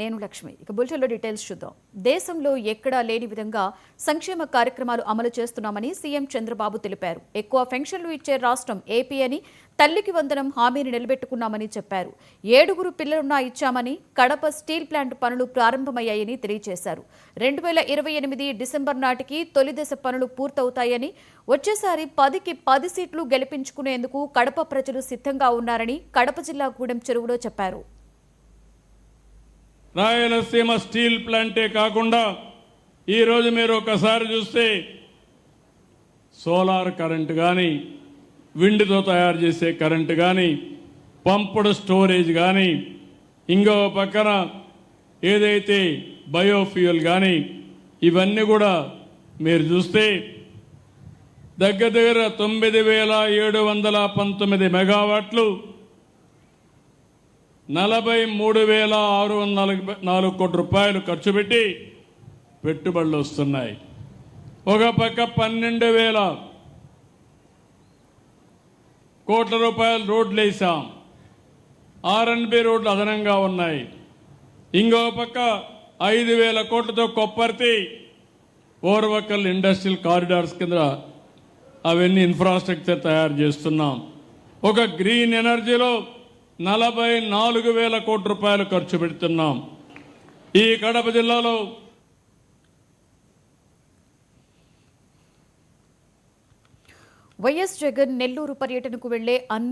నేను లక్ష్మి. ఇక బులెటిన్లో డీటెయిల్స్ చూద్దాం. దేశంలో ఎక్కడా లేని విధంగా సంక్షేమ కార్యక్రమాలు అమలు చేస్తున్నామని సీఎం చంద్రబాబు తెలిపారు. ఎక్కువ పెన్షన్లు ఇచ్చే రాష్ట్రం ఏపీ అని, తల్లికి వందనం హామీని నిలబెట్టుకున్నామని చెప్పారు. 7 పిల్లలున్నా ఇచ్చామని, కడప స్టీల్ ప్లాంట్ పనులు ప్రారంభమయ్యాయని తెలియజేశారు. 2028 డిసెంబర్ నాటికి తొలి దశ పనులు పూర్తవుతాయని, వచ్చేసారి 10కి 10 సీట్లు గెలిపించుకునేందుకు కడప ప్రజలు సిద్ధంగా ఉన్నారని కడప జిల్లా గూడెం చెరువులో చెప్పారు. రాయలసీమ స్టీల్ ప్లాంటే కాకుండా ఈరోజు మీరు ఒకసారి చూస్తే సోలార్ కరెంటు కానీ, విండ్తో తయారు చేసే కరెంటు కానీ, పంప్డ్ స్టోరేజ్ కానీ, ఇంకో పక్కన ఏదైతే బయోఫ్యూయల్ కానీ, ఇవన్నీ కూడా మీరు చూస్తే దగ్గర 9,719 మెగావాట్లు, 43,604 కోట్ల రూపాయలు ఖర్చు పెట్టి పెట్టుబడులు వస్తున్నాయి. ఒక పక్క 12,000 కోట్ల రూపాయలు రోడ్లు వేసాం. ఆర్ఎన్బి రోడ్లు అదనంగా ఉన్నాయి. ఇంకో పక్క 5,000 కోట్లతో కొప్పర్తి ఓర్వకల్ ఇండస్ట్రియల్ కారిడార్స్ కింద అవన్నీ ఇన్ఫ్రాస్ట్రక్చర్ తయారు చేస్తున్నాం. ఒక గ్రీన్ ఎనర్జీలో 44,000 కోట్ల రూపాయలు ఖర్చు పెడుతున్నాం. ఈ కడప జిల్లాలో వైఎస్ జగన్ నెల్లూరు పర్యటనకు వెళ్లే అన్ని